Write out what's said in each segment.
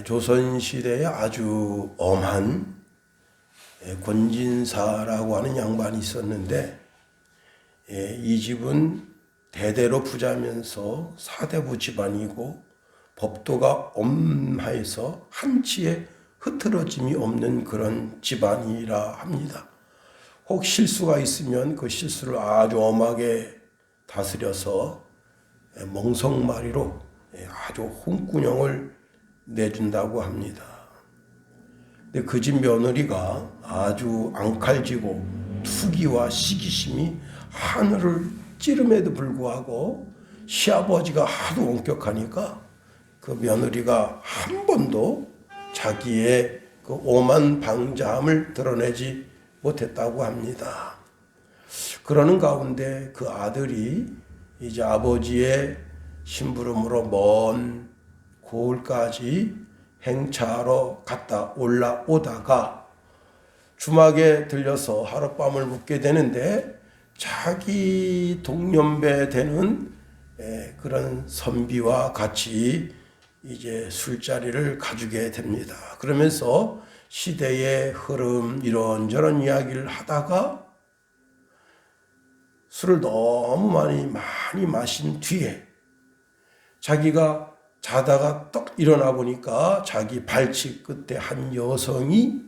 조선시대에 아주 엄한 권진사라고 하는 양반이 있었는데, 이 집은 대대로 부자면서 사대부 집안이고 법도가 엄하여서 한치의 흐트러짐이 없는 그런 집안이라 합니다. 혹 실수가 있으면 그 실수를 아주 엄하게 다스려서 멍석마리로 아주 홍군형을 내준다고 합니다. 근데 그 집 며느리가 아주 앙칼지고 투기와 시기심이 하늘을 찌름에도 불구하고 시아버지가 하도 엄격하니까 그 며느리가 한 번도 자기의 그 오만 방자함을 드러내지 못했다고 합니다. 그러는 가운데 그 아들이 이제 아버지의 심부름으로 먼 고을까지 행차로 갔다 올라오다가 주막에 들려서 하룻밤을 묵게 되는데, 자기 동년배 되는 그런 선비와 같이 이제 술자리를 가지게 됩니다. 그러면서 시대의 흐름 이런저런 이야기를 하다가 술을 너무 많이 마신 뒤에 자기가 자다가 떡 일어나 보니까 자기 발치 끝에 한 여성이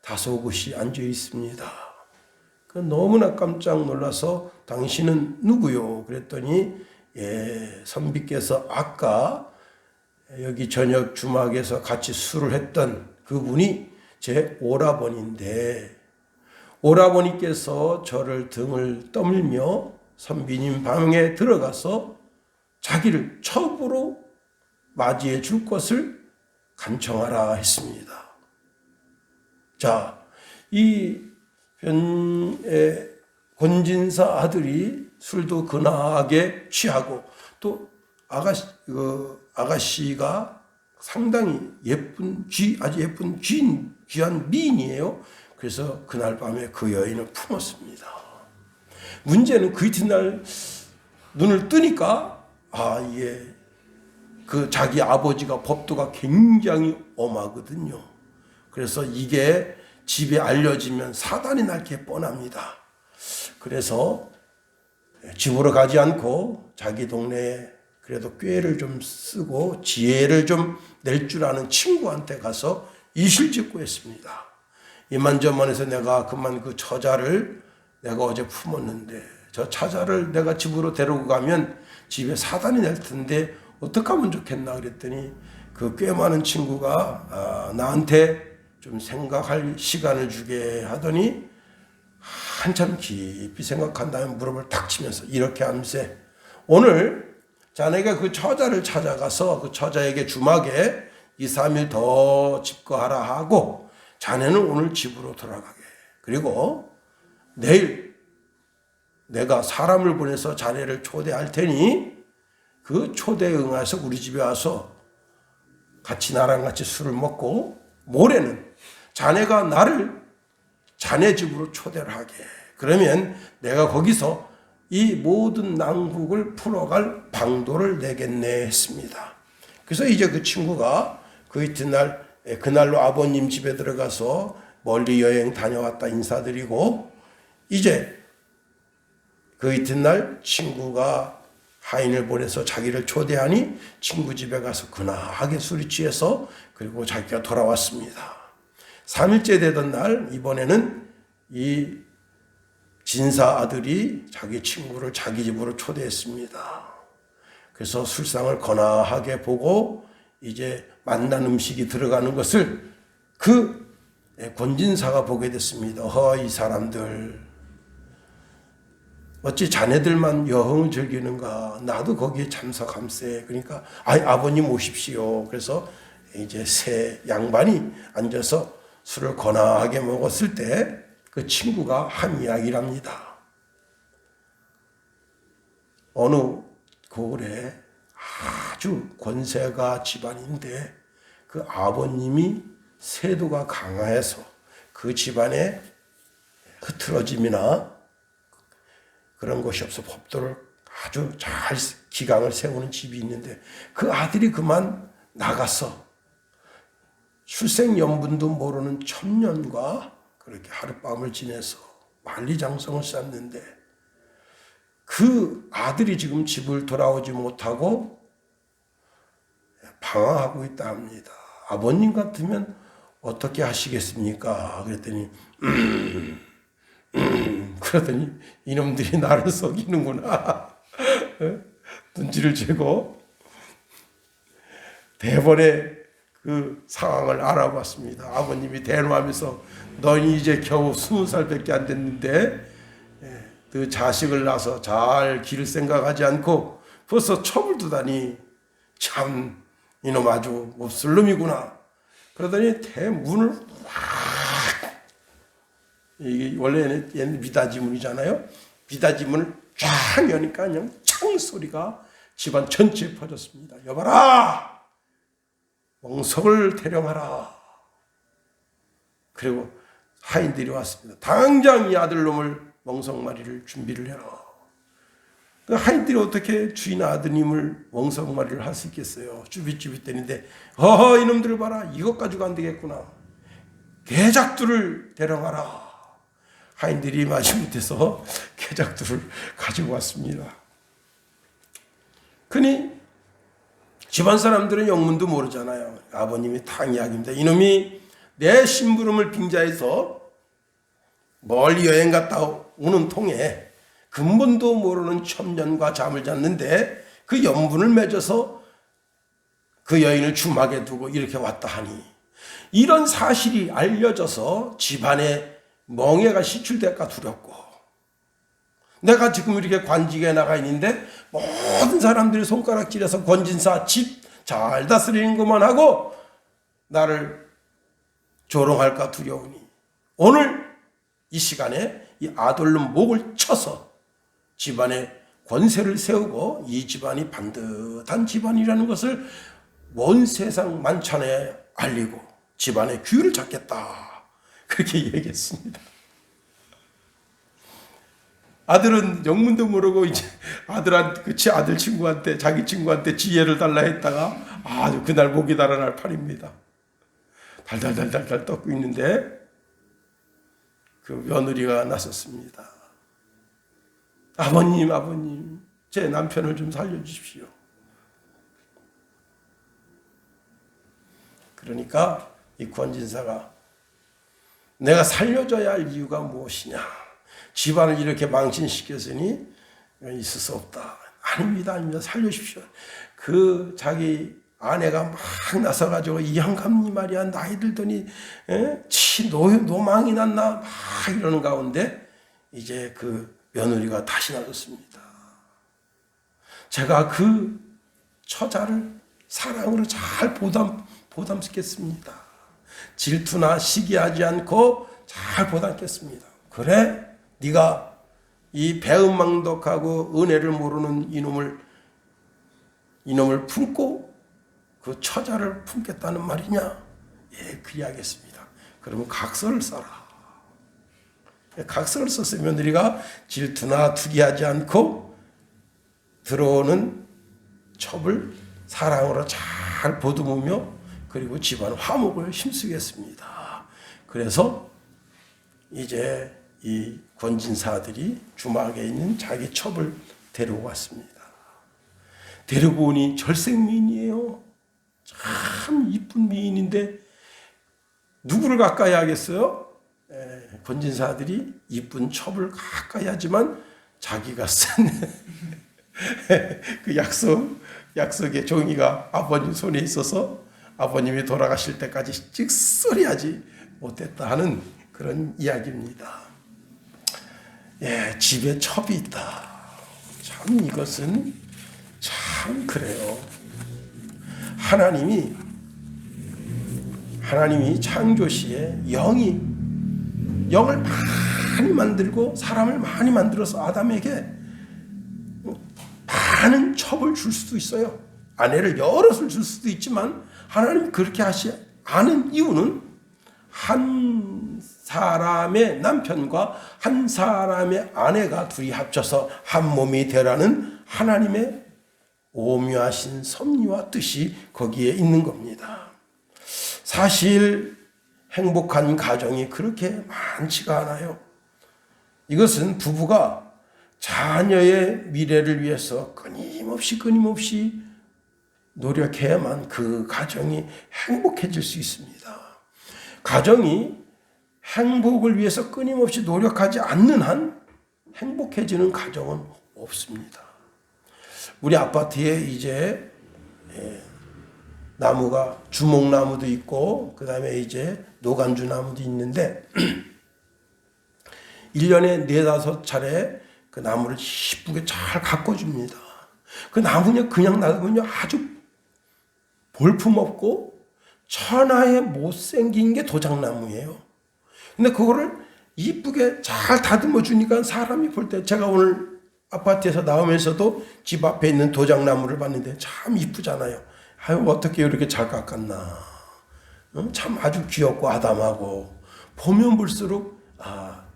다소곳이 앉아 있습니다. 너무나 깜짝 놀라서 당신은 누구요? 그랬더니 선비께서 아까 여기 저녁 주막에서 같이 술을 했던 그분이 제 오라버니인데, 오라버니께서 저를 등을 떠밀며 선비님 방에 들어가서 자기를 첩으로 맞이해 줄 것을 간청하라 했습니다. 자, 이 권진사 아들이 술도 근하게 취하고 또 아가씨가 상당히 아주 예쁜 귀한 미인이에요. 그래서 그날 밤에 그 여인을 품었습니다. 문제는 그 이튿날 눈을 뜨니까 그 자기 아버지가 법도가 굉장히 엄하거든요. 그래서 이게 집에 알려지면 사단이 날 게 뻔합니다. 그래서 집으로 가지 않고 자기 동네에 그래도 꾀를 좀 쓰고 지혜를 좀 낼 줄 아는 친구한테 가서 이실직고했습니다. 이만저만해서 내가 그만 그 처자를 내가 어제 품었는데 저 처자를 내가 집으로 데리고 가면 집에 사단이 날 텐데 어떻게 하면 좋겠나 그랬더니 그 꽤 많은 친구가 나한테 좀 생각할 시간을 주게 하더니 한참 깊이 생각한 다음에 무릎을 탁 치면서 이렇게 하면서, 오늘 자네가 그 처자를 찾아가서 그 처자에게 주막에 2, 3일 더 집거하라 하고 자네는 오늘 집으로 돌아가게, 그리고 내일 내가 사람을 보내서 자네를 초대할 테니 그 초대에 응해서 우리 집에 와서 같이 나랑 같이 술을 먹고 모레는 자네가 나를 자네 집으로 초대를 하게. 그러면 내가 거기서 이 모든 난국을 풀어갈 방도를 내겠네 했습니다. 그래서 이제 그 친구가 그 이튿날 그날로 아버님 집에 들어가서 멀리 여행 다녀왔다 인사드리고, 이제 그 이튿날 친구가 하인을 보내서 자기를 초대하니 친구 집에 가서 근하게 술이 취해서 그리고 자기가 돌아왔습니다. 3일째 되던 날 이번에는 이 진사 아들이 자기 친구를 자기 집으로 초대했습니다. 그래서 술상을 거나하게 보고 이제 만난 음식이 들어가는 것을 그 권진사가 보게 됐습니다. 이 사람들 어찌 자네들만 여흥을 즐기는가? 나도 거기에 참석함세. 그러니까 아버님 오십시오. 그래서 이제 세 양반이 앉아서 술을 거나하게 먹었을 때 그 친구가 한 이야기랍니다. 어느 고을에 아주 권세가 집안인데 그 아버님이 세도가 강하여서 그 집안에 흐트러짐이나 그런 것이 없어 법도를 아주 잘 기강을 세우는 집이 있는데 그 아들이 그만 나가서 출생연분도 모르는 첩년과 그렇게 하룻밤을 지내서 만리장성을 쌓는데 그 아들이 지금 집을 돌아오지 못하고 방황하고 있다 합니다. 아버님 같으면 어떻게 하시겠습니까? 그랬더니 그러더니 이놈들이 나를 속이는구나. 눈치를 채고 대번에 그 상황을 알아봤습니다. 아버님이 대노하면서 너는 이제 겨우 20살밖에 안 됐는데 그 자식을 낳아서 잘 기를 생각하지 않고 벌써 첩을 두다니 참 이놈 아주 몹쓸 놈이구나. 그러더니 대문을 확, 이게 원래는 옛날 미닫이문이잖아요. 미닫이문을 쫙 여니까 그냥 창 소리가 집안 전체에 퍼졌습니다. 여봐라, 멍석을 대령하라. 그리고 하인들이 왔습니다. 당장 이 아들놈을 멍석마리를 준비를 해라. 그 하인들이 어떻게 주인 아드님을 멍석마리를 할 수 있겠어요? 쭈빗쭈빗대는데 어허 이놈들을 봐라. 이것 가지고 안 되겠구나. 개작두를 데려가라. 하인들이 마지못해서 개작두를 가지고 왔습니다. 그니 집안 사람들은 영문도 모르잖아요. 아버님이 탕 이야기입니다. 이놈이 내 심부름을 빙자해서 멀리 여행 갔다 오는 통에 근본도 모르는 첩년과 잠을 잤는데 그 연분을 맺어서 그 여인을 주막에 두고 이렇게 왔다 하니 이런 사실이 알려져서 집안에 멍해가 시출될까 두렵고 내가 지금 이렇게 관직에 나가 있는데 모든 사람들이 손가락질해서 권진사 집 잘 다스리는 것만 하고 나를 조롱할까 두려우니 오늘 이 시간에 이 아들놈 목을 쳐서 집안에 권세를 세우고 이 집안이 반듯한 집안이라는 것을 온 세상 만찬에 알리고 집안의 규율을 잡겠다. 그렇게 얘기했습니다. 아들은 영문도 모르고 이제 아들 친구한테 자기 친구한테 지혜를 달라 했다가 아주 그날 목이 달아날 판입니다. 달달달달달 떠고 있는데 그 며느리가 나섰습니다. 아버님, 제 남편을 좀 살려주십시오. 그러니까 이 권진사가 내가 살려줘야 할 이유가 무엇이냐. 집안을 이렇게 망신시켰으니 있을 수 없다. 아닙니다. 살려주십시오. 그 자기 아내가 막 나서가지고 이 영감님 말이야 나이 들더니 노망이 났나 막 이러는 가운데 이제 그 며느리가 다시 나섰습니다. 제가 그 처자를 사랑으로 잘 보담시켰습니다. 질투나 시기하지 않고 잘 보담했습니다. 그래? 네가 이 배은망덕하고 은혜를 모르는 이놈을 품고 그 처자를 품겠다는 말이냐? 예, 그리하겠습니다. 그러면 각서를 써라. 각서를 썼어요. 며느리가 질투나 투기하지 않고 들어오는 첩을 사랑으로 잘 보듬으며 그리고 집안 화목을 힘쓰겠습니다. 그래서 이제 이 권진사들이 주막에 있는 자기 첩을 데리고 왔습니다. 데리고 오니 절생미인이에요. 참 이쁜 미인인데 누구를 가까이 하겠어요? 권진사들이 이쁜 첩을 가까이 하지만 자기가 쓴 그 약속의 종이가 아버님 손에 있어서 아버님이 돌아가실 때까지 찍소리 하지 못했다 하는 그런 이야기입니다. 예, 집에 첩이 있다. 참 이것은 참 그래요. 하나님이 창조시에 영을 많이 만들고 사람을 많이 만들어서 아담에게 많은 첩을 줄 수도 있어요. 아내를 여럿을 줄 수도 있지만 하나님이 그렇게 하지 않은 이유는 한 사람의 남편과 한 사람의 아내가 둘이 합쳐서 한 몸이 되라는 하나님의 오묘하신 섭리와 뜻이 거기에 있는 겁니다. 사실 행복한 가정이 그렇게 많지가 않아요. 이것은 부부가 자녀의 미래를 위해서 끊임없이 노력해야만 그 가정이 행복해질 수 있습니다. 가정이 행복을 위해서 끊임없이 노력하지 않는 한 행복해지는 가정은 없습니다. 우리 아파트에 이제 나무가 주목나무도 있고 그다음에 이제 노간주 나무도 있는데 1년에 4-5차례 그 나무를 이쁘게 잘 가꿔줍니다. 그 나무는 그냥 놔두면요 아주 볼품없고 천하에 못생긴 게 도장나무예요. 근데 그거를 이쁘게 잘 다듬어 주니까 사람이 볼 때, 제가 오늘 아파트에서 나오면서도 집 앞에 있는 도장나무를 봤는데 참 이쁘잖아요. 아유, 어떻게 이렇게 잘 깎았나. 참 아주 귀엽고 아담하고, 보면 볼수록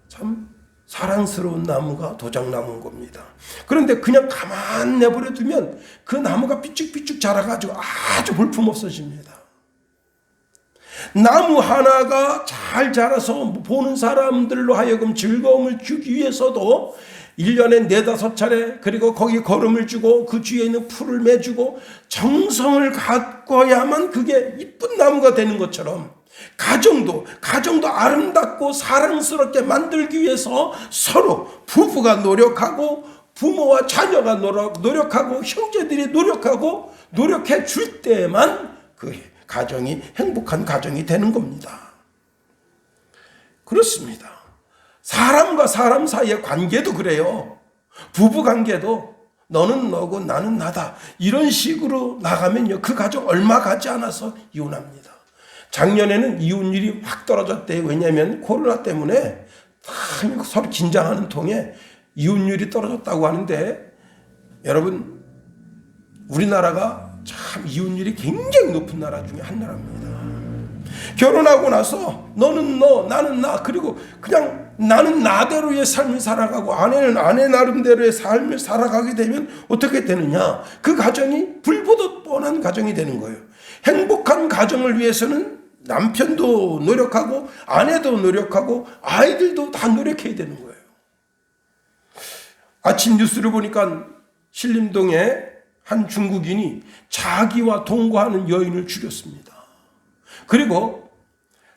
참 사랑스러운 나무가 도장나무인 겁니다. 그런데 그냥 가만 내버려 두면 그 나무가 삐쭉삐쭉 자라가지고 아주 볼품없어집니다. 나무 하나가 잘 자라서 보는 사람들로 하여금 즐거움을 주기 위해서도 1년에 4-5차례 그리고 거기 거름을 주고 그 주위에 있는 풀을 매주고 정성을 갖고야만 그게 이쁜 나무가 되는 것처럼 가정도 아름답고 사랑스럽게 만들기 위해서 서로 부부가 노력하고 부모와 자녀가 노력하고 형제들이 노력해 줄 때만 그 가정이 행복한 가정이 되는 겁니다. 그렇습니다. 사람과 사람 사이의 관계도 그래요. 부부 관계도 너는 너고 나는 나다 이런 식으로 나가면요 그 가정 얼마 가지 않아서 이혼합니다. 작년에는 이혼율이 확 떨어졌대요. 왜냐하면 코로나 때문에 서로 긴장하는 통에 이혼율이 떨어졌다고 하는데, 여러분 우리나라가 참 이혼율이 굉장히 높은 나라 중에 한 나라입니다. 결혼하고 나서 너는 너 나는 나, 그리고 그냥 나는 나대로의 삶을 살아가고 아내는 아내 나름대로의 삶을 살아가게 되면 어떻게 되느냐, 그 가정이 불보듯 뻔한 가정이 되는 거예요. 행복한 가정을 위해서는 남편도 노력하고 아내도 노력하고 아이들도 다 노력해야 되는 거예요. 아침 뉴스를 보니까 신림동에 한 중국인이 자기와 동거하는 여인을 죽였습니다. 그리고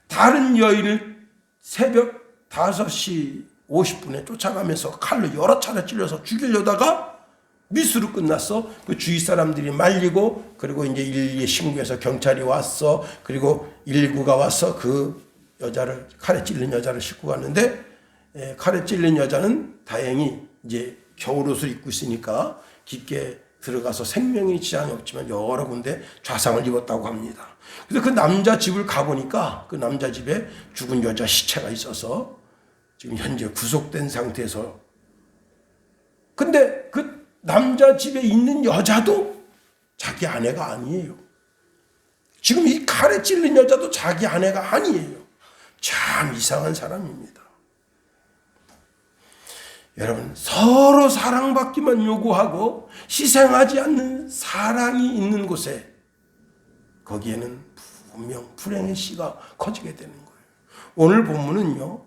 다른 여인을 새벽 5시 50분에 쫓아가면서 칼로 여러 차례 찔러서 죽이려다가 미수로 끝났어. 그 주위 사람들이 말리고, 그리고 이제 112에 신고해서 경찰이 왔어. 그리고 119가 와서 그 여자를, 칼에 찔린 여자를 싣고 갔는데, 칼에 찔린 여자는 다행히 이제 겨울옷을 입고 있으니까 깊게 들어가서 생명의 지장이 없지만 여러 군데 좌상을 입었다고 합니다. 그래서 그 남자 집을 가보니까 그 남자 집에 죽은 여자 시체가 있어서 지금 현재 구속된 상태에서, 근데 그 남자 집에 있는 여자도 자기 아내가 아니에요. 지금 이 칼에 찔린 여자도 자기 아내가 아니에요. 참 이상한 사람입니다. 여러분, 서로 사랑받기만 요구하고 희생하지 않는 사랑이 있는 곳에, 거기에는 분명 불행의 씨가 커지게 되는 거예요. 오늘 본문은요,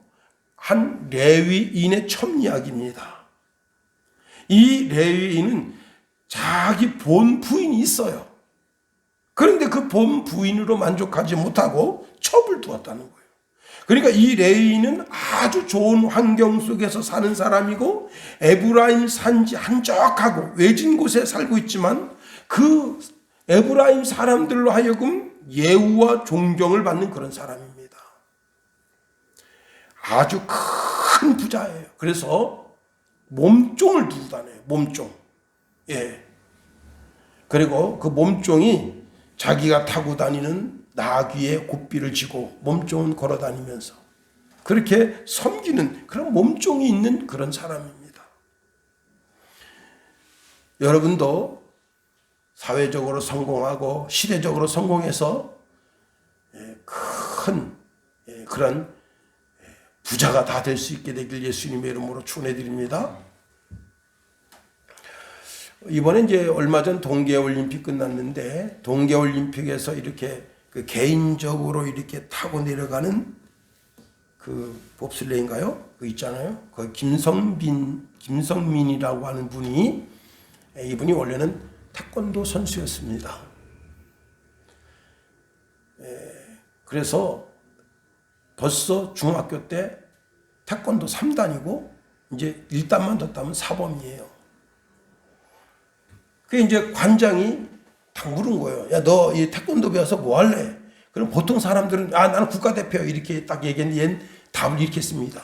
한 레위인의 첩이야기입니다. 이 레위인은 자기 본 부인이 있어요. 그런데 그 본 부인으로 만족하지 못하고 첩을 두었다는 거예요. 그러니까 이 레위인은 아주 좋은 환경 속에서 사는 사람이고 에브라임 산지 한적하고 외진 곳에 살고 있지만 그 에브라임 사람들로 하여금 예우와 존경을 받는 그런 사람입니다. 아주 큰 부자예요. 그래서 몸종을 두고 다녀요. 몸종. 예. 그리고 그 몸종이 자기가 타고 다니는 나귀의 고삐를 지고 몸종은 걸어 다니면서 그렇게 섬기는 그런 몸종이 있는 그런 사람입니다. 여러분도 사회적으로 성공하고 시대적으로 성공해서 큰 그런 부자가 다 될 수 있게 되길 예수님의 이름으로 축원해드립니다. 이번에 이제 얼마 전 동계올림픽 끝났는데 동계올림픽에서 이렇게 그 개인적으로 이렇게 타고 내려가는 그 봅슬레인가요? 그 있잖아요. 그 김성민이라고 하는 분이, 이분이 원래는 태권도 선수였습니다. 그래서 벌써 중학교 때 태권도 3단이고 이제 1단만 더 따면 사범이에요. 그 이제 관장이 딱 물은 거예요. 야, 너 이 태권도 배워서 뭐 할래? 그럼 보통 사람들은 나는 국가대표 이렇게 딱 얘기했는데 얘는 답을 이렇게 했습니다.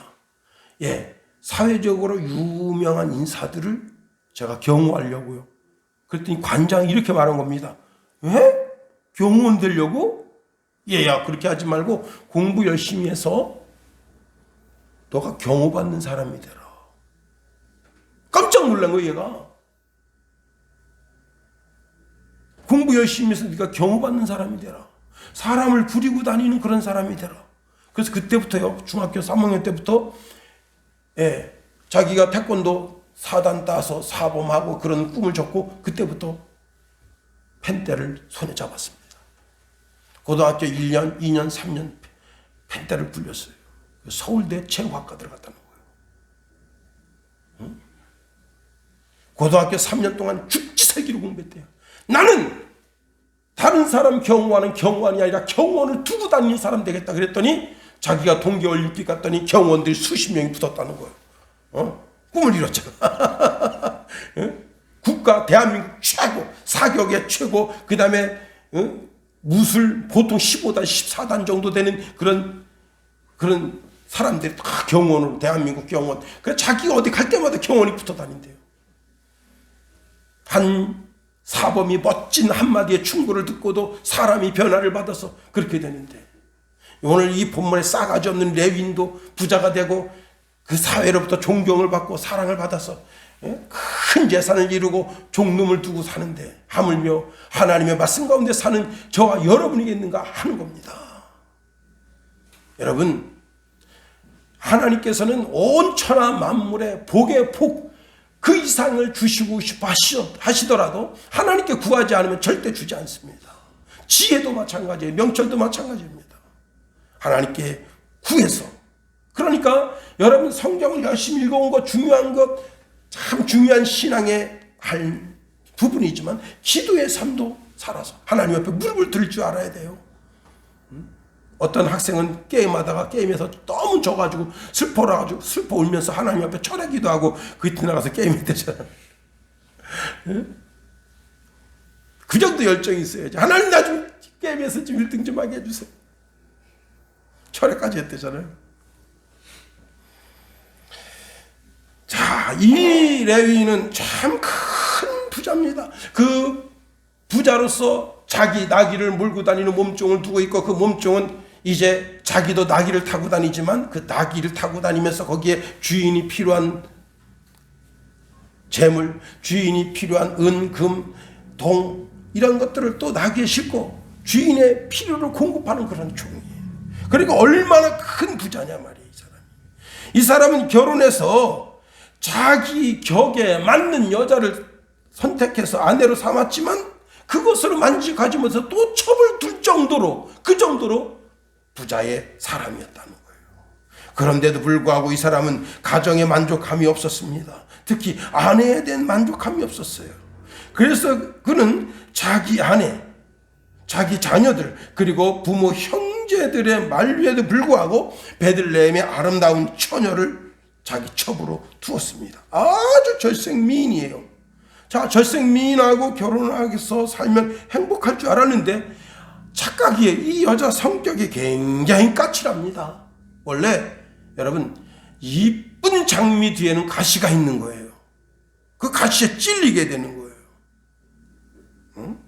예, 사회적으로 유명한 인사들을 제가 경호하려고요. 그랬더니 관장이 이렇게 말한 겁니다. 왜? 경호원 되려고? 얘야, 그렇게 하지 말고 공부 열심히 해서 너가 경호받는 사람이 되라. 깜짝 놀란 거예요, 얘가. 공부 열심히 해서 네가 경호받는 사람이 되라. 사람을 부리고 다니는 그런 사람이 되라. 그래서 그때부터요, 중학교 3학년 때부터 자기가 태권도 4단 따서 사범하고 그런 꿈을 줬고 그때부터 펜대를 손에 잡았습니다. 고등학교 1년, 2년, 3년 펜대를 굴렸어요. 서울대 체육학과 들어갔다는 거예요. 고등학교 3년 동안 죽지 살기로 공부했대요. 나는 다른 사람 경호하는 경호원이 아니라 경호원을 두고 다니는 사람 되겠다 그랬더니 자기가 동계올림픽 갔더니 경호원들이 수십 명이 붙었다는 거예요. 꿈을 이뤘잖아. 국가 대한민국 최고, 사격의 최고, 그 다음에 무술 보통 15단, 14단 정도 되는 그런 사람들이 다 경호원으로, 대한민국 경호원. 그래서 자기가 어디 갈 때마다 경호원이 붙어 다닌대요. 한 사범이 멋진 한마디의 충고를 듣고도 사람이 변화를 받아서 그렇게 되는데, 오늘 이 본문에 싸가지 없는 레위인도 부자가 되고 그 사회로부터 존경을 받고 사랑을 받아서 큰 재산을 이루고 종놈을 두고 사는데 하물며 하나님의 말씀 가운데 사는 저와 여러분이겠는가 하는 겁니다. 여러분, 하나님께서는 온 천하 만물의 복의 복 그 이상을 주시고 싶어 하시더라도 하나님께 구하지 않으면 절대 주지 않습니다. 지혜도 마찬가지예요. 명철도 마찬가지입니다. 하나님께 구해서. 그러니까 여러분 성경을 열심히 읽어온 것 중요한 것, 참 중요한 신앙의 할 부분이지만 기도의 삶도 살아서 하나님 앞에 무릎을 들 줄 알아야 돼요. 어떤 학생은 게임하다가 게임에서 너무 져가지고 슬퍼라가지고 슬퍼 울면서 하나님 앞에 철회 기도하고 그 이튿날 나가서 게임했대잖아요. 그 정도 열정이 있어야지. 하나님 나 좀 게임에서 좀 1등 좀 하게 해주세요. 철회까지 했대잖아요. 자, 이 레위인은 참 큰 부자입니다. 그 부자로서 자기 나귀를 몰고 다니는 몸종을 두고 있고 그 몸종은 이제 자기도 나귀를 타고 다니지만 그 나귀를 타고 다니면서 거기에 주인이 필요한 재물, 주인이 필요한 은, 금, 동 이런 것들을 또 나귀에 싣고 주인의 필요를 공급하는 그런 종이에요. 그러니까 얼마나 큰 부자냐 말이에요. 이 사람은 결혼해서 자기 격에 맞는 여자를 선택해서 아내로 삼았지만 그것으로 만족하지면서 또 첩을 둘 정도로, 그 정도로 부자의 사람이었다는 거예요. 그런데도 불구하고 이 사람은 가정에 만족함이 없었습니다. 특히 아내에 대한 만족함이 없었어요. 그래서 그는 자기 아내, 자기 자녀들, 그리고 부모 형제들의 만류에도 불구하고 베들레헴의 아름다운 처녀를 자기 첩으로 두었습니다. 아주 절생미인이에요. 자, 절생미인하고 결혼해서 살면 행복할 줄 알았는데 착각이에요. 이 여자 성격이 굉장히 까칠합니다. 원래 여러분 이쁜 장미 뒤에는 가시가 있는 거예요. 그 가시에 찔리게 되는 거예요. 응?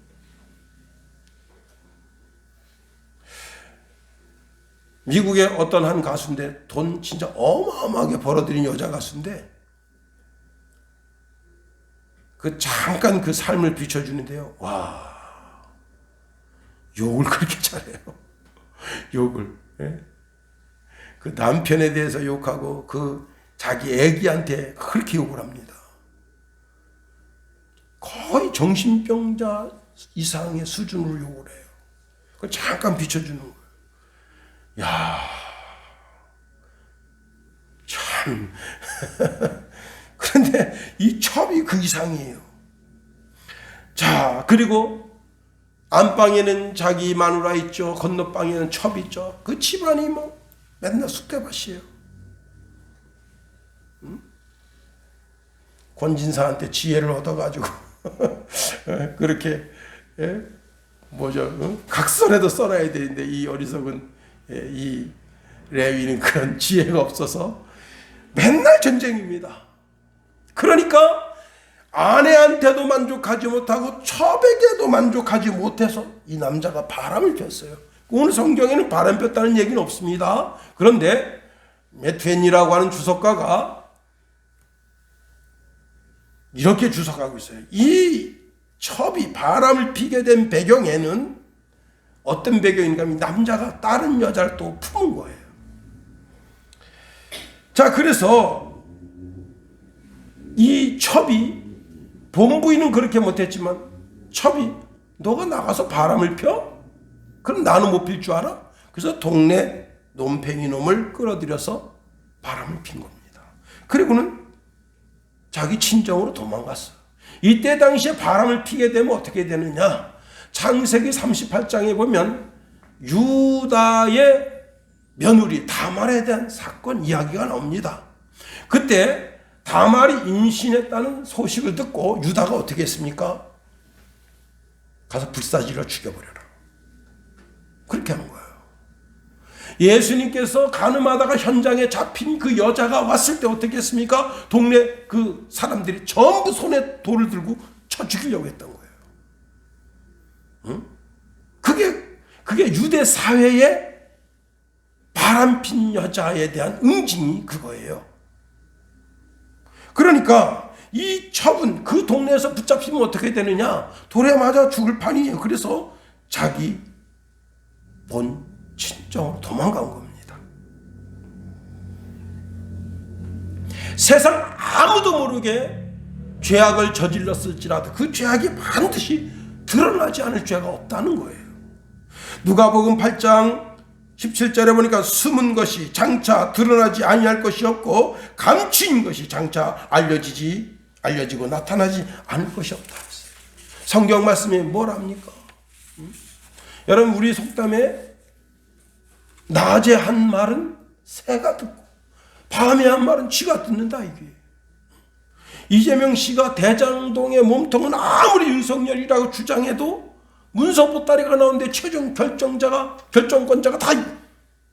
미국의 어떤 한 가수인데 돈 진짜 어마어마하게 벌어들인 여자 가수인데 그 잠깐 그 삶을 비춰주는데요. 와, 욕을 그렇게 잘해요. 욕을. 그 남편에 대해서 욕하고 그 자기 애기한테 그렇게 욕을 합니다. 거의 정신병자 이상의 수준으로 욕을 해요. 그걸 잠깐 비춰주는 거예요. 야, 참. 그런데 이 첩이 그 이상이에요. 자, 그리고 안방에는 자기 마누라 있죠. 건너방에는 첩 있죠. 그 집안이 뭐 맨날 쑥대밭이에요. 권진사한테 지혜를 얻어가지고 그렇게 각서라도 써놔야 되는데 이 어리석은 이 레위는 그런 지혜가 없어서 맨날 전쟁입니다. 그러니까 아내한테도 만족하지 못하고 첩에게도 만족하지 못해서 이 남자가 바람을 폈어요. 오늘 성경에는 바람 폈다는 얘기는 없습니다. 그런데 메투엔이라고 하는 주석가가 이렇게 주석하고 있어요. 이 첩이 바람을 피게 된 배경에는 어떤 배경인가 하면 남자가 다른 여자를 또 품은 거예요. 자, 그래서 이 첩이 본부인은 그렇게 못했지만 첩이 너가 나가서 바람을 펴? 그럼 나는 못 필 줄 알아? 그래서 동네 놈팽이 놈을 끌어들여서 바람을 핀 겁니다. 그리고는 자기 친정으로 도망갔어요. 이때 당시에 바람을 피게 되면 어떻게 되느냐? 창세기 38장에 보면 유다의 며느리 다말에 대한 사건 이야기가 나옵니다. 그때 다말이 임신했다는 소식을 듣고 유다가 어떻게 했습니까? 가서 불사질러 죽여버려라. 그렇게 한 거예요. 예수님께서 가늠하다가 현장에 잡힌 그 여자가 왔을 때 어떻게 했습니까? 동네 그 사람들이 전부 손에 돌을 들고 쳐 죽이려고 했던 거예요. 응? 그게 유대 사회의 바람핀 여자에 대한 응징이 그거예요. 그러니까 이 첩은 그 동네에서 붙잡히면 어떻게 되느냐? 돌에 맞아 죽을 판이에요. 그래서 자기 본 친정으로 도망간 겁니다. 세상 아무도 모르게 죄악을 저질렀을지라도 그 죄악이 반드시 드러나지 않을 죄가 없다는 거예요. 누가복음 8장 17절에 보니까 숨은 것이 장차 드러나지 아니할 것이 없고 감추인 것이 장차 알려지고 나타나지 않을 것이 없다. 성경 말씀이 뭐랍니까? 여러분, 우리 속담에 낮에 한 말은 새가 듣고 밤에 한 말은 쥐가 듣는다, 이게. 이재명 씨가 대장동의 몸통은 아무리 윤석열이라고 주장해도 문서 보따리가 나오는데 최종 결정권자가 다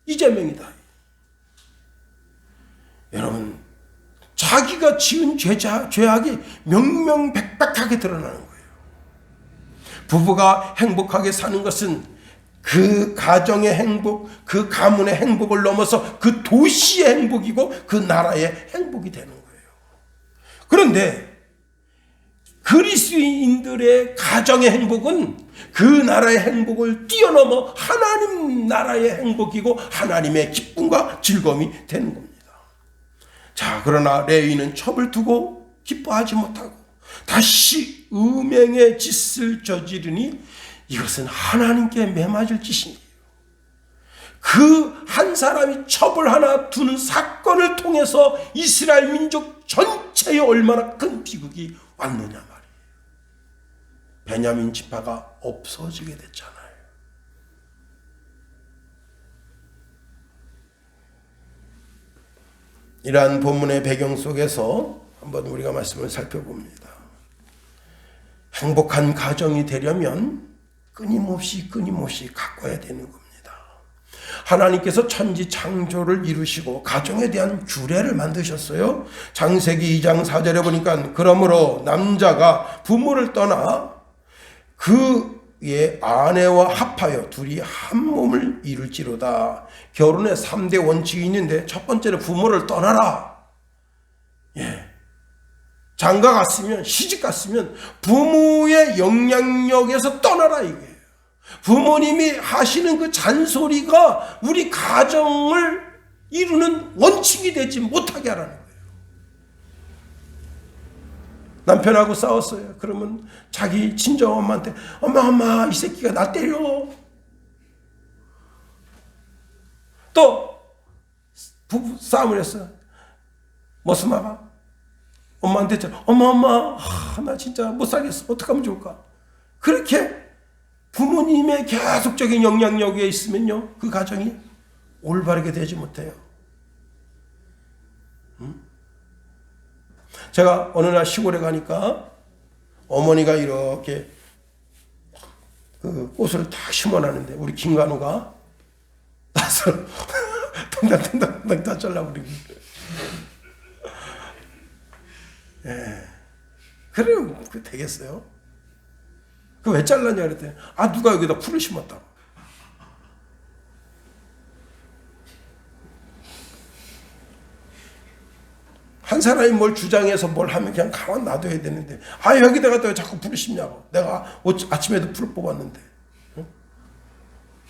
이재명이다. 여러분, 자기가 지은 죄악이 명명백백하게 드러나는 거예요. 부부가 행복하게 사는 것은 그 가정의 행복, 그 가문의 행복을 넘어서 그 도시의 행복이고 그 나라의 행복이 되는 거예요. 그런데 그리스도인들의 가정의 행복은 그 나라의 행복을 뛰어넘어 하나님 나라의 행복이고 하나님의 기쁨과 즐거움이 되는 겁니다. 자, 그러나 레위는 첩을 두고 기뻐하지 못하고 다시 음행의 짓을 저지르니 이것은 하나님께 매맞을 짓이에요. 그 한 사람이 첩을 하나 두는 사건을 통해서 이스라엘 민족 전체에 얼마나 큰 비극이 왔느냐 말이에요. 베냐민 지파가 없어지게 됐잖아요. 이러한 본문의 배경 속에서 한번 우리가 말씀을 살펴봅니다. 행복한 가정이 되려면 끊임없이 가꿔야 되는 겁니다. 하나님께서 천지 창조를 이루시고 가정에 대한 규례를 만드셨어요. 창세기 2장 4절에 보니까 그러므로 남자가 부모를 떠나 그의 아내와 합하여 둘이 한 몸을 이룰지로다. 결혼에 3대 원칙이 있는데 첫 번째는 부모를 떠나라. 장가 갔으면, 시집 갔으면 부모의 영향력에서 떠나라, 이거예요. 부모님이 하시는 그 잔소리가 우리 가정을 이루는 원칙이 되지 못하게 하라는 거예요. 남편하고 싸웠어요. 그러면 자기 친정엄마한테 엄마 이 새끼가 나 때려. 또 부부 싸움을 했어. 머스마가 엄마한테 엄마 나 진짜 못 살겠어. 어떡하면 좋을까? 그렇게 부모님의 계속적인 영향력에 있으면요, 그 가정이 올바르게 되지 못해요. 제가 어느 날 시골에 가니까 어머니가 이렇게 그 꽃을 다 심어놨는데 우리 김간호가 나서 덩당덩당 다 잘라버리고. 예. 그래요. 그 되겠어요? 그 왜 잘랐냐 그랬더니 누가 여기다 풀을 심었다고. 한 사람이 뭘 주장해서 뭘 하면 그냥 가만 놔둬야 되는데 여기다가 왜 자꾸 풀을 심냐고. 내가 아침에도 풀을 뽑았는데. 응?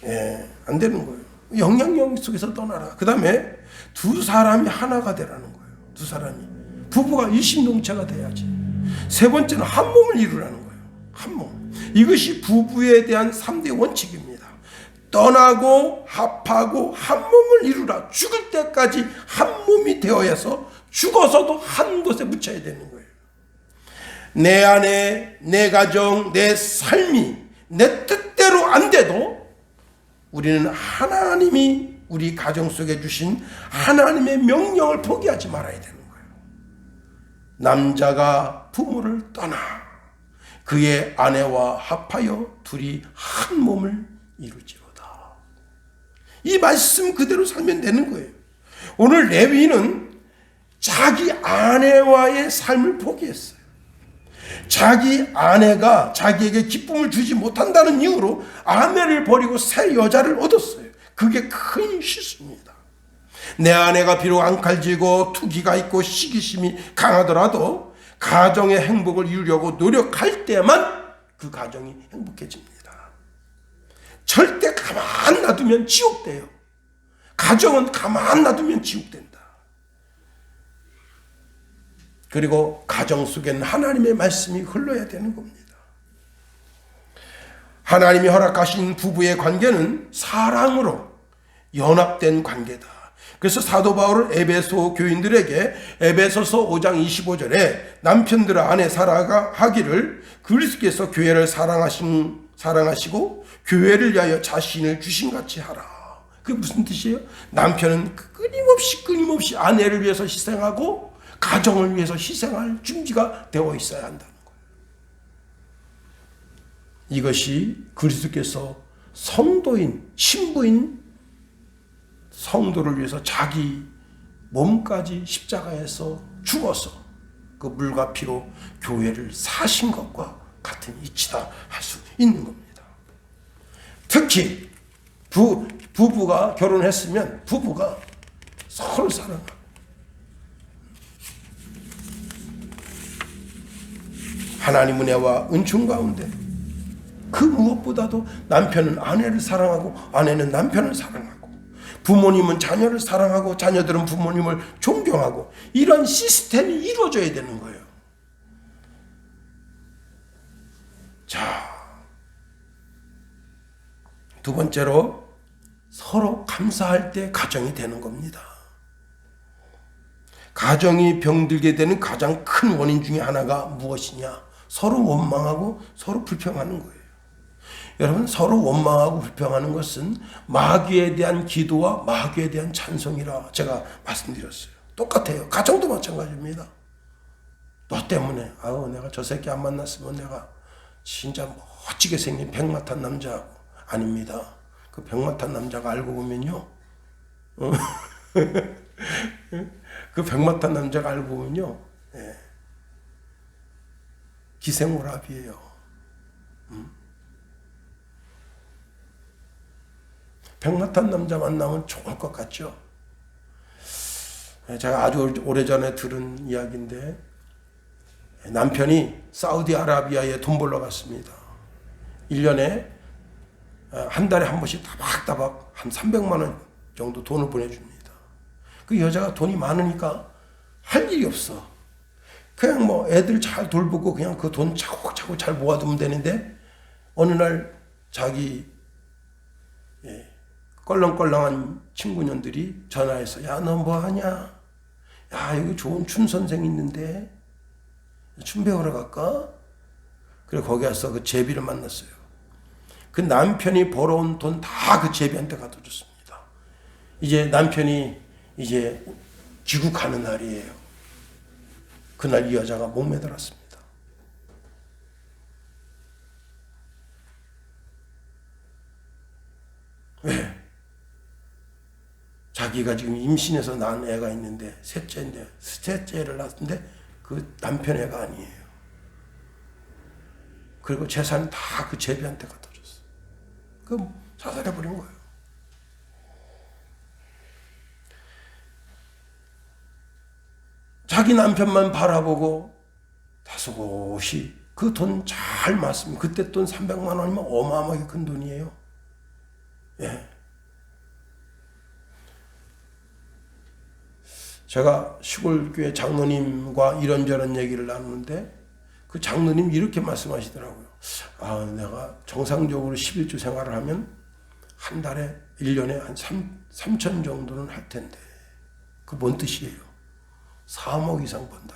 예, 안 되는 거예요. 영향력 속에서 떠나라. 그 다음에 두 사람이 하나가 되라는 거예요. 두 사람이. 부부가 일심동체가 돼야지. 세 번째는 한 몸을 이루라는 거예요. 한 몸. 이것이 부부에 대한 3대 원칙입니다. 떠나고 합하고 한 몸을 이루라. 죽을 때까지 한 몸이 되어야서 죽어서도 한 곳에 묻혀야 되는 거예요. 내 안에 내 가정, 내 삶이 내 뜻대로 안 돼도 우리는 하나님이 우리 가정 속에 주신 하나님의 명령을 포기하지 말아야 되는 거예요. 남자가 부모를 떠나 그의 아내와 합하여 둘이 한 몸을 이루지로다. 이 말씀 그대로 살면 되는 거예요. 오늘 레위는 자기 아내와의 삶을 포기했어요. 자기 아내가 자기에게 기쁨을 주지 못한다는 이유로 아내를 버리고 새 여자를 얻었어요. 그게 큰 실수입니다. 내 아내가 비록 앙칼지고 투기가 있고 시기심이 강하더라도 가정의 행복을 이루려고 노력할 때만 그 가정이 행복해집니다. 절대 가만 놔두면 지옥돼요. 가정은 가만 놔두면 지옥된다. 그리고 가정 속에는 하나님의 말씀이 흘러야 되는 겁니다. 하나님이 허락하신 부부의 관계는 사랑으로 연합된 관계다. 그래서 사도 바울은 에베소 교인들에게 에베소서 5장 25절에 남편들아 안에 살아가기를 그리스도께서 교회를 사랑하시고 교회를 위하여 자신을 주신같이 하라. 그게 무슨 뜻이에요? 남편은 끊임없이 아내를 위해서 희생하고 가정을 위해서 희생할 준비가 되어 있어야 한다는 거예요. 이것이 그리스도께서 성도인, 신부인 성도를 위해서 자기 몸까지 십자가에서 죽어서 그 물과 피로 교회를 사신 것과 같은 이치다 할 수 있는 겁니다. 특히 부부가 결혼했으면 부부가 서로 사랑하고 하나님 은혜와 은총 가운데 그 무엇보다도 남편은 아내를 사랑하고 아내는 남편을 사랑하고 부모님은 자녀를 사랑하고 자녀들은 부모님을 존경하고 이런 시스템이 이루어져야 되는 거예요. 자, 두 번째로 서로 감사할 때 가정이 되는 겁니다. 가정이 병들게 되는 가장 큰 원인 중에 하나가 무엇이냐? 서로 원망하고 서로 불평하는 거예요. 여러분, 서로 원망하고 불평하는 것은 마귀에 대한 기도와 마귀에 대한 찬송이라 제가 말씀드렸어요. 똑같아요. 가정도 마찬가지입니다. 너 때문에 내가 저 새끼 안 만났으면 내가 진짜 멋지게 생긴 백마탄 남자하고. 아닙니다. 그 백마탄 남자가 알고 보면요, 그 백마탄 남자가 알고 보면요, 기생오랍이에요. 백마탄 남자 만나면 좋을 것 같죠? 제가 아주 오래전에 들은 이야기인데 남편이 사우디아라비아에 돈 벌러 갔습니다. 1년에 한 달에 한 번씩 따박따박 한 300만 원 정도 돈을 보내줍니다. 그 여자가 돈이 많으니까 할 일이 없어. 그냥 뭐 애들 잘 돌보고 그냥 그 돈 차곡차곡 잘 모아두면 되는데 어느 날 자기 껄렁껄렁한 친구년들이 전화해서 야, 너 뭐하냐? 야, 여기 좋은 춤 선생 있는데 춤 배우러 갈까? 그래 거기 가서 그 제비를 만났어요. 그 남편이 벌어온 돈 다 그 제비한테 갖다 줬습니다. 이제 남편이 이제 귀국하는 날이에요. 그날 이 여자가 목매달았습니다. 왜? 자기가 지금 임신해서 낳은 애가 있는데 셋째를 낳았는데 그 남편 애가 아니에요. 그리고 재산은 다 그 제비한테 갖다 줬어. 그럼 자살해버린 거예요. 자기 남편만 바라보고 다소곳이 그 돈 잘 맞으면 그때 돈 300만 원이면 어마어마하게 큰 돈이에요. 예. 제가 시골교회 장로님과 이런저런 얘기를 나누는데 그 장로님 이렇게 말씀하시더라고요. 아, 내가 정상적으로 11주 생활을 하면 한 달에 1년에 한 3천 정도는 할 텐데 그 뭔 뜻이에요? 3억 이상 번다.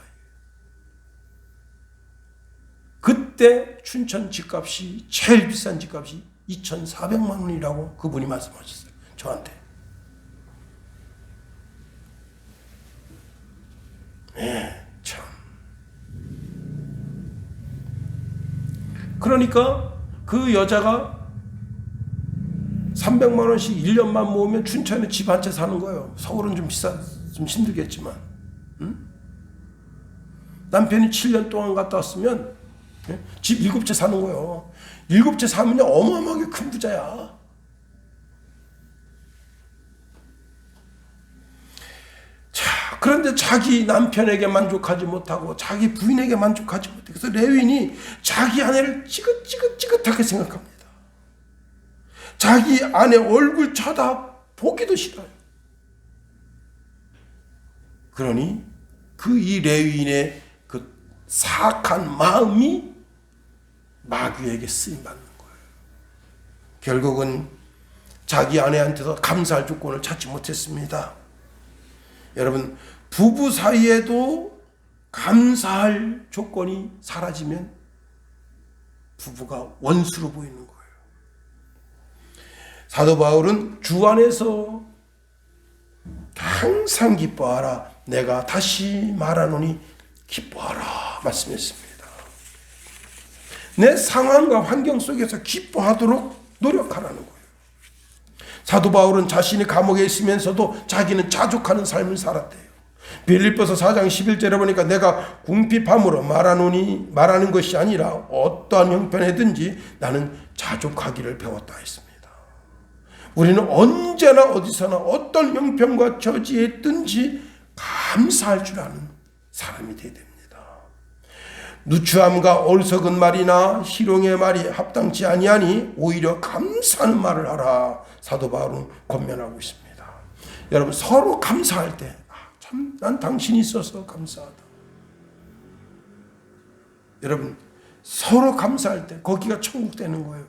그때 춘천 집값이 제일 비싼 집값이 2,400만 원이라고 그분이 말씀하셨어요. 저한테. 네, 참. 그러니까 그 여자가 300만 원씩 1년만 모으면 춘천에 집 한 채 사는 거예요. 서울은 좀 좀 힘들겠지만. 응? 남편이 7년 동안 갔다 왔으면 집 7채 사는 거예요. 7채 사면 어마어마하게 큰 부자야. 자, 그런데 자기 남편에게 만족하지 못하고 자기 부인에게 만족하지 못해. 그래서 레윈이 자기 아내를 찌긋찌긋하게 생각합니다. 자기 아내 얼굴 쳐다보기도 싫어요. 그러니 그 이 레위인의 그 사악한 마음이 마귀에게 쓰임받는 거예요. 결국은 자기 아내한테서 감사할 조건을 찾지 못했습니다. 여러분, 부부 사이에도 감사할 조건이 사라지면 부부가 원수로 보이는 거예요. 사도 바울은 주 안에서 항상 기뻐하라. 내가 다시 말하노니 기뻐하라 말씀했습니다. 내 상황과 환경 속에서 기뻐하도록 노력하라는 거예요. 사도 바울은 자신이 감옥에 있으면서도 자기는 자족하는 삶을 살았대요. 빌립보서 4장 11절에 보니까 내가 궁핍함으로 말하는 것이 아니라 어떠한 형편에든지 나는 자족하기를 배웠다 했습니다. 우리는 언제나 어디서나 어떤 형편과 처지에 있든지 감사할 줄 아는 사람이 되어야 됩니다. 누추함과 어리석은 말이나 희롱의 말이 합당치 아니하니 오히려 감사하는 말을 하라. 사도 바울은 권면하고 있습니다. 여러분, 서로 감사할 때 참 난 당신이 있어서 감사하다. 여러분, 서로 감사할 때 거기가 천국 되는 거예요.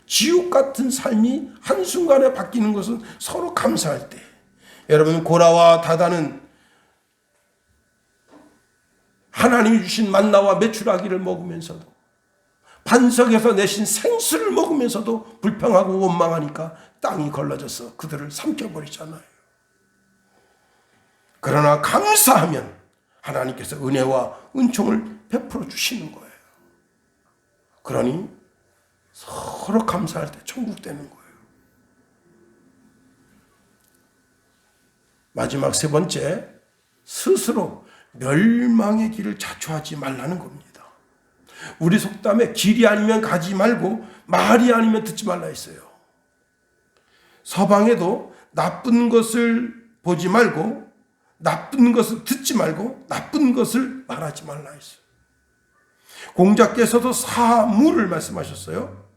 지옥 같은 삶이 한순간에 바뀌는 것은 서로 감사할 때. 여러분, 고라와 다다는 하나님이 주신 만나와 메추라기를 먹으면서도 반석에서 내신 생수를 먹으면서도 불평하고 원망하니까 땅이 걸러져서 그들을 삼켜버리잖아요. 그러나 감사하면 하나님께서 은혜와 은총을 베풀어 주시는 거예요. 그러니 서로 감사할 때 천국 되는 거예요. 마지막 세 번째, 스스로 멸망의 길을 자초하지 말라는 겁니다. 우리 속담에 길이 아니면 가지 말고 말이 아니면 듣지 말라 했어요. 서방에도 나쁜 것을 보지 말고 나쁜 것을 듣지 말고 나쁜 것을 말하지 말라 했어요. 공자께서도 사물을 말씀하셨어요.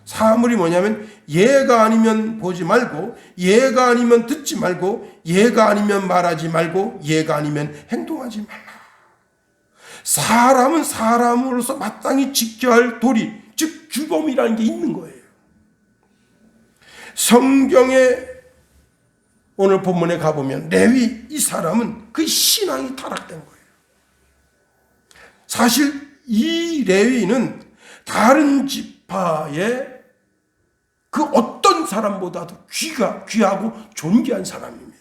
사물이 뭐냐면 예가 아니면 보지 말고 예가 아니면 듣지 말고 예가 아니면 말하지 말고 예가 아니면 행동하지 말라. 사람은 사람으로서 마땅히 지켜야 할 도리, 즉 규범이라는 게 있는 거예요. 성경에 오늘 본문에 가보면 레위 이 사람은 그 신앙이 타락된 거예요. 사실 이 레위는 다른 지파의 그 어떤 사람보다도 귀하고 존귀한 사람입니다.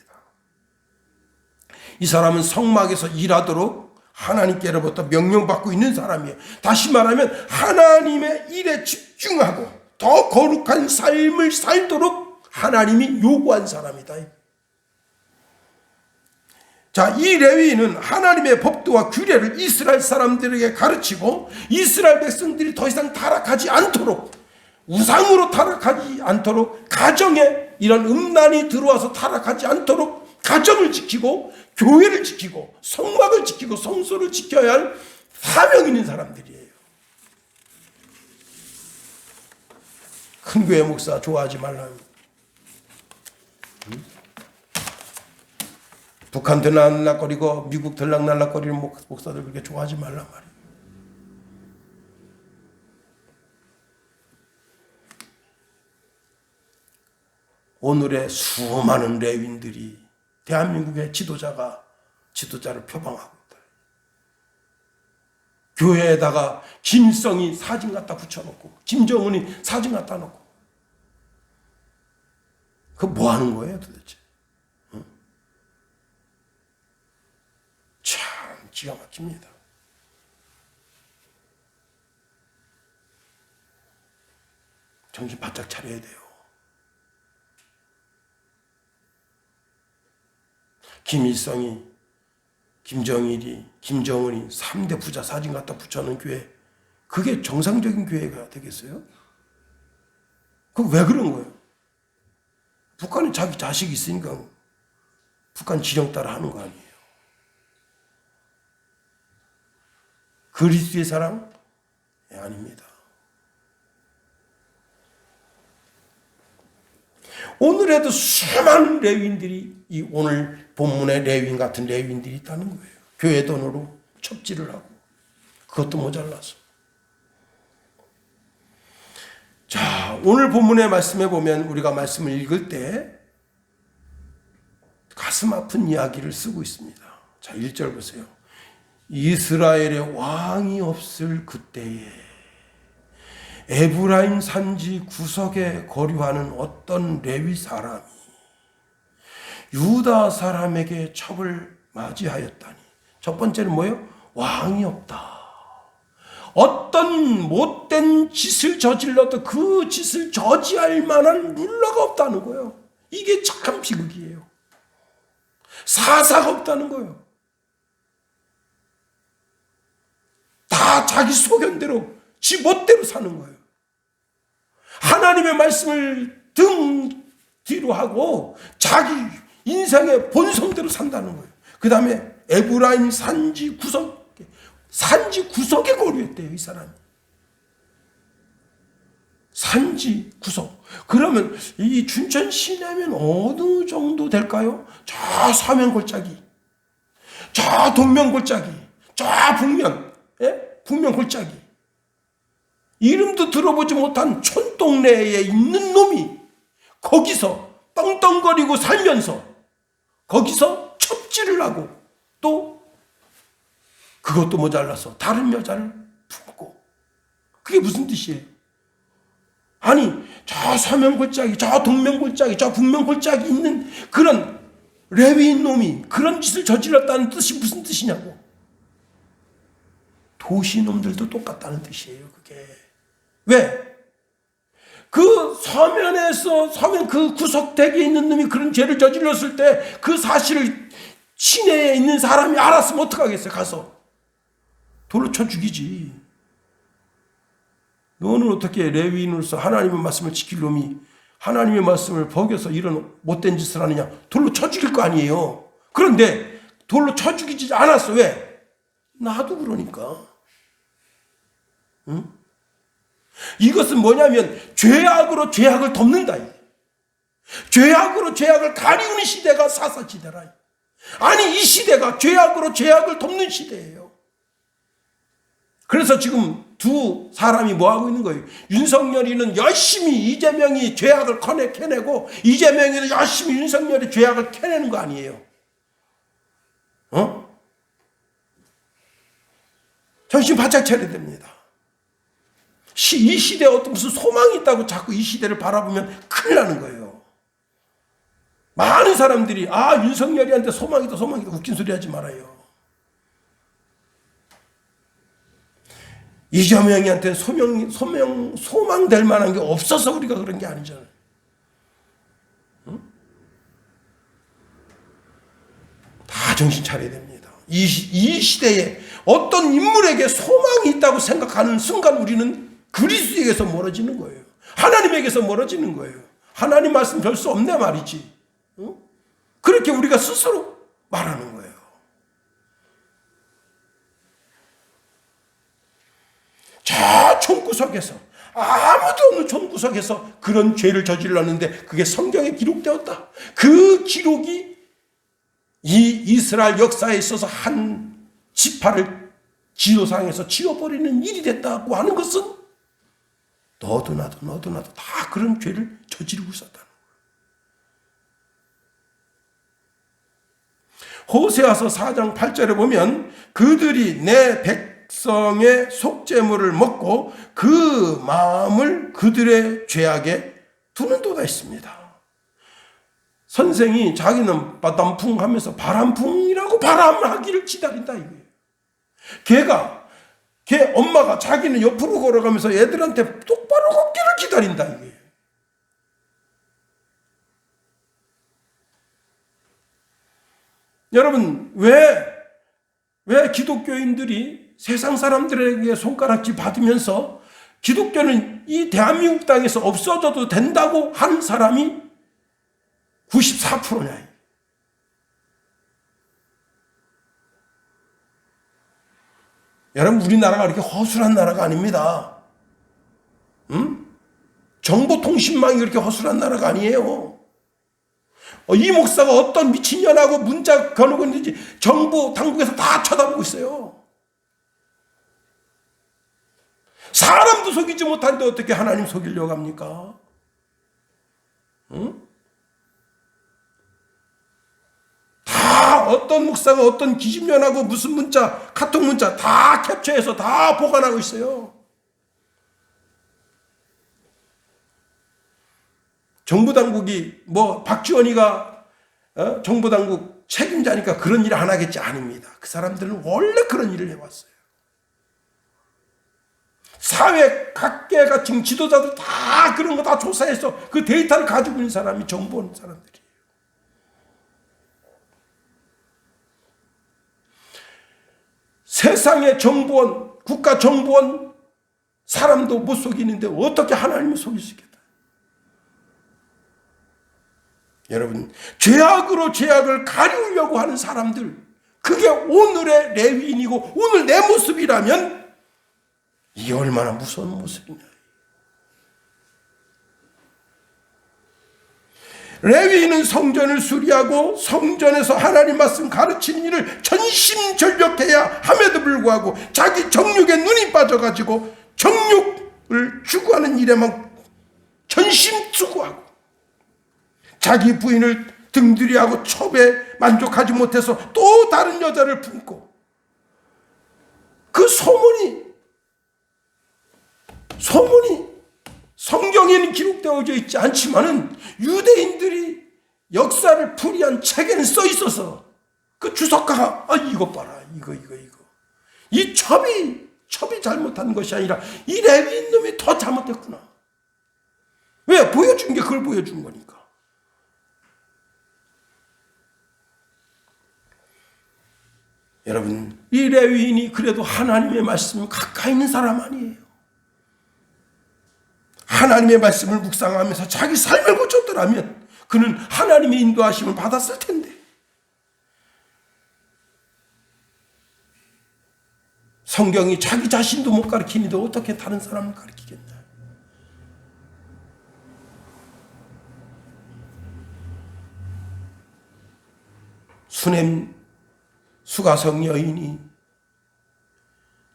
이 사람은 성막에서 일하도록 하나님께로부터 명령받고 있는 사람이에요. 다시 말하면 하나님의 일에 집중하고 더 거룩한 삶을 살도록 하나님이 요구한 사람이다. 자, 이 레위인은 하나님의 법도와 규례를 이스라엘 사람들에게 가르치고 이스라엘 백성들이 더 이상 타락하지 않도록, 우상으로 타락하지 않도록, 가정에 이런 음란이 들어와서 타락하지 않도록 가정을 지키고 교회를 지키고 성막을 지키고 성소를 지켜야 할 사명 있는 사람들이에요. 큰 교회 목사 좋아하지 말라는, 북한 들락날락거리고 미국 들락날락거리는 목사들 그렇게 좋아하지 말란 말이에요. 오늘의 수많은 레위인들이 대한민국의 지도자를 표방하고 있다. 교회에다가 김일성이 사진 갖다 붙여놓고 김정은이 사진 갖다 놓고, 그거 뭐 하는 거예요 도대체? 응? 참 기가 막힙니다. 정신 바짝 차려야 돼요. 김일성이, 김정일이, 김정은이 3대 부자 사진 갖다 붙여놓은 교회, 그게 정상적인 교회가 되겠어요? 그거 왜 그런 거예요? 북한은 자기 자식이 있으니까 북한 지령 따라 하는 거 아니에요. 그리스도의 사랑? 예, 아닙니다. 오늘에도 수많은 레위인들이 이 오늘 본문의 레위인 같은 레위인들이 있다는 거예요. 교회 돈으로 첩지를 하고, 그것도 모자라서. 자, 오늘 본문의 말씀에 보면 우리가 말씀을 읽을 때 가슴 아픈 이야기를 쓰고 있습니다. 자, 1절 보세요. 이스라엘의 왕이 없을 그때에 에브라임 산지 구석에 거류하는 어떤 레위 사람이 유다 사람에게 첩을 맞이하였다니. 첫 번째는 뭐예요? 왕이 없다. 어떤 못된 짓을 저질러도 그 짓을 저지할 만한 룰러가 없다는 거예요. 이게 참 비극이에요. 사사가 없다는 거예요. 다 자기 소견대로, 지 멋대로 사는 거예요. 하나님의 말씀을 등 뒤로 하고 자기 인생의 본성대로 산다는 거예요. 그 다음에 에브라임 산지 구석에 거류했대요, 이 사람이. 산지 구석. 그러면 이 춘천 시내면 어느 정도 될까요? 저 서면 골짜기, 저 동면 골짜기, 저 북면, 북면 골짜기. 이름도 들어보지 못한 촌동네에 있는 놈이 거기서 떵떵거리고 살면서 거기서 첩지를 하고, 또 그것도 모자라서 다른 여자를 품고, 그게 무슨 뜻이에요? 아니, 저 서면골짜기, 저 동면골짜기, 저 북면골짜기 있는 그런 레위인 놈이 그런 짓을 저질렀다는 뜻이 무슨 뜻이냐고. 도시놈들도 똑같다는 뜻이에요, 그게. 왜? 그 서면 그 구석대기에 있는 놈이 그런 죄를 저질렀을 때 그 사실을 시내에 있는 사람이 알았으면 어떡하겠어요? 가서 돌로 쳐 죽이지. 너는 어떻게 레위인으로서 하나님의 말씀을 지킬 놈이 하나님의 말씀을 버겨서 이런 못된 짓을 하느냐? 돌로 쳐 죽일 거 아니에요. 그런데 돌로 쳐 죽이지 않았어. 왜? 나도 그러니까. 응? 이것은 뭐냐면 죄악으로 죄악을 덮는다. 죄악으로 죄악을 가리우는 시대가 사사시대라. 아니, 이 시대가 죄악으로 죄악을 덮는 시대예요. 그래서 지금 두 사람이 뭐 하고 있는 거예요? 윤석열이는 열심히 이재명이 죄악을 캐내고 이재명이는 열심히 윤석열이 죄악을 캐내는 거 아니에요? 정신 바짝 차려야 됩니다. 이 시대에 어떤 무슨 소망이 있다고 자꾸 이 시대를 바라보면 큰일 나는 거예요. 많은 사람들이 윤석열이한테 소망이다 웃긴 소리 하지 말아요. 이재명이한테는 소망될 만한 게 없어서 우리가 그런 게 아니잖아요. 다 정신 차려야 됩니다. 이 시대에 어떤 인물에게 소망이 있다고 생각하는 순간 우리는 그리스도에게서 멀어지는 거예요. 하나님에게서 멀어지는 거예요. 하나님 말씀 별 수 없네 말이지. 그렇게 우리가 스스로 말하는 거예요. 저 총구석에서 아무도 없는 총구석에서 그런 죄를 저질렀는데 그게 성경에 기록되었다. 그 기록이 이 이스라엘 역사에 있어서 한 지파를 지도상에서 지워버리는 일이 됐다고 하는 것은 너도 나도 다 그런 죄를 저지르고 있었다는 거예요. 호세아서 4장 8절에 보면 그들이 내 백성의 속죄물을 먹고 그 마음을 그들의 죄악에 두는도다 했습니다. 선생이 자기는 바람풍 하면서 바람풍이라고 바람하기를 기다린다 이거예요. 걔 엄마가 자기는 옆으로 걸어가면서 애들한테 똑바로 걷기를 기다린다 이거예요. 여러분 왜 기독교인들이 세상 사람들에게 손가락질 받으면서 기독교는 이 대한민국 땅에서 없어져도 된다고 하는 사람이 94%냐. 여러분 우리나라가 그렇게 허술한 나라가 아닙니다. 정보통신망이 그렇게 허술한 나라가 아니에요. 이 목사가 어떤 미친년하고 문자 거느고 있는지 정부 당국에서 다 쳐다보고 있어요. 사람도 속이지 못하는데 어떻게 하나님 속이려고 합니까? 다 어떤 목사가 어떤 기집년하고 무슨 문자 카톡 문자 다 캡처해서 다 보관하고 있어요. 정부 당국이 박지원이가 정부 당국 책임자니까 그런 일을 안 하겠지 아닙니다. 그 사람들은 원래 그런 일을 해왔어요. 사회 각계가 지금 지도자들 다 그런 거 다 조사해서 그 데이터를 가지고 있는 사람이 정보원 사람들이에요. 세상의 정보원, 국가 정보원 사람도 못 속이는데 어떻게 하나님을 속일 수 있겠다. 여러분 죄악으로 죄악을 가리우려고 하는 사람들 그게 오늘의 레위인이고 오늘 내 모습이라면 이게 얼마나 무서운 모습이냐. 레위인은 성전을 수리하고 성전에서 하나님 말씀 가르치는 일을 전심전력해야 함에도 불구하고 자기 정욕에 눈이 빠져가지고 정욕을 추구하는 일에만 전심추구하고 자기 부인을 등들이하고 첩에 만족하지 못해서 또 다른 여자를 품고 그 소문이 성경에는 기록되어져 있지 않지만은 유대인들이 역사를 풀이한 책에는 써 있어서 그 주석가가 이거 봐라 이거 이 첩이 잘못한 것이 아니라 이 레위인 놈이 더 잘못했구나. 왜? 보여준 게 그걸 보여준 거니까. 여러분 이 레위인이 그래도 하나님의 말씀을 가까이 있는 사람 아니에요. 하나님의 말씀을 묵상하면서 자기 삶을 고쳤더라면 그는 하나님의 인도하심을 받았을 텐데 성경이 자기 자신도 못 가르치는데 어떻게 다른 사람을 가르치겠냐. 수가성 여인이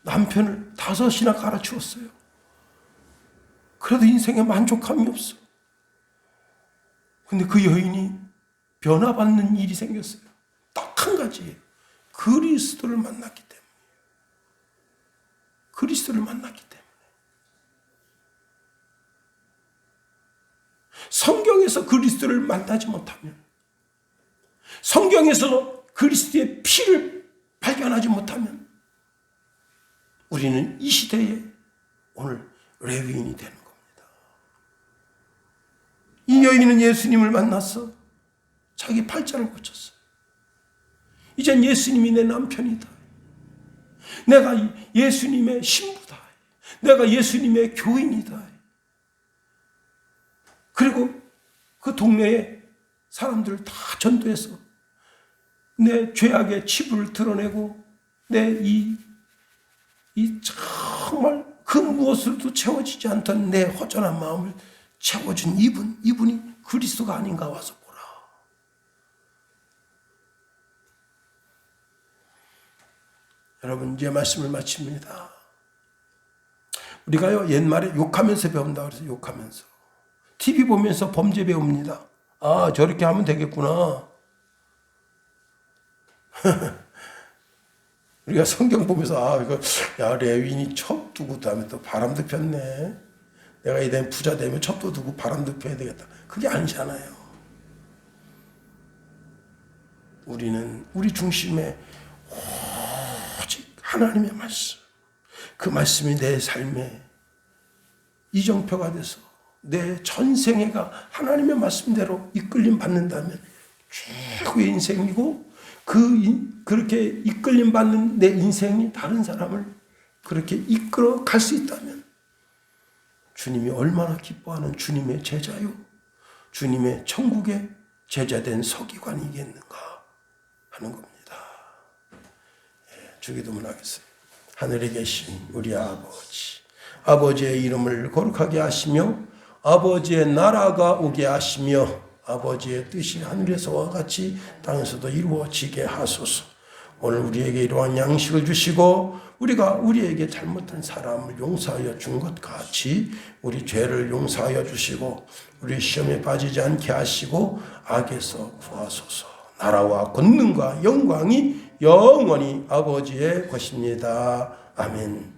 남편을 5이나 갈아치웠어요. 그래도 인생에 만족감이 없어. 근데 그 여인이 변화받는 일이 생겼어요. 딱 한 가지예요. 그리스도를 만났기 때문에. 그리스도를 만났기 때문에. 성경에서 그리스도를 만나지 못하면, 성경에서 그리스도의 피를 발견하지 못하면 우리는 이 시대에 오늘 레위인이 되는 겁니다. 이 여인은 예수님을 만났어. 자기 팔자를 고쳤어. 이젠 예수님이 내 남편이다. 내가 예수님의 신부다. 내가 예수님의 교인이다. 그리고 그 동네에 사람들을 다 전도해서 내 죄악의 치부를 드러내고 내 이 정말 그 무엇으로도 채워지지 않던 내 허전한 마음을 채워준 이분이 그리스도가 아닌가 와서 보라. 여러분, 이제 말씀을 마칩니다. 우리가요, 옛말에 욕하면서 배운다 그래서 욕하면서. TV 보면서 범죄 배웁니다. 아, 저렇게 하면 되겠구나. 우리가 성경 보면서, 이거, 레위인이 첩 두고 다음에 또 바람도 폈네. 내가 이제 부자 되면 첩도 두고 바람도 펴야 되겠다. 그게 아니잖아요. 우리는 우리 중심에 오직 하나님의 말씀, 그 말씀이 내 삶의 이정표가 돼서 내 전생애가 하나님의 말씀대로 이끌림 받는다면 최고의 인생이고, 그렇게 이끌림 받는 내 인생이 다른 사람을 그렇게 이끌어 갈 수 있다면 주님이 얼마나 기뻐하는 주님의 제자요, 주님의 천국의 제자된 서기관이겠는가 하는 겁니다. 주기도문 하겠습니다. 하늘에 계신 우리 아버지, 아버지의 이름을 거룩하게 하시며 아버지의 나라가 오게 하시며 아버지의 뜻이 하늘에서와 같이 땅에서도 이루어지게 하소서. 오늘 우리에게 이러한 양식을 주시고 우리가 우리에게 잘못한 사람을 용서하여 준 것 같이 우리 죄를 용서하여 주시고 우리 시험에 빠지지 않게 하시고 악에서 구하소서. 나라와 권능과 영광이 영원히 아버지의 것입니다. 아멘.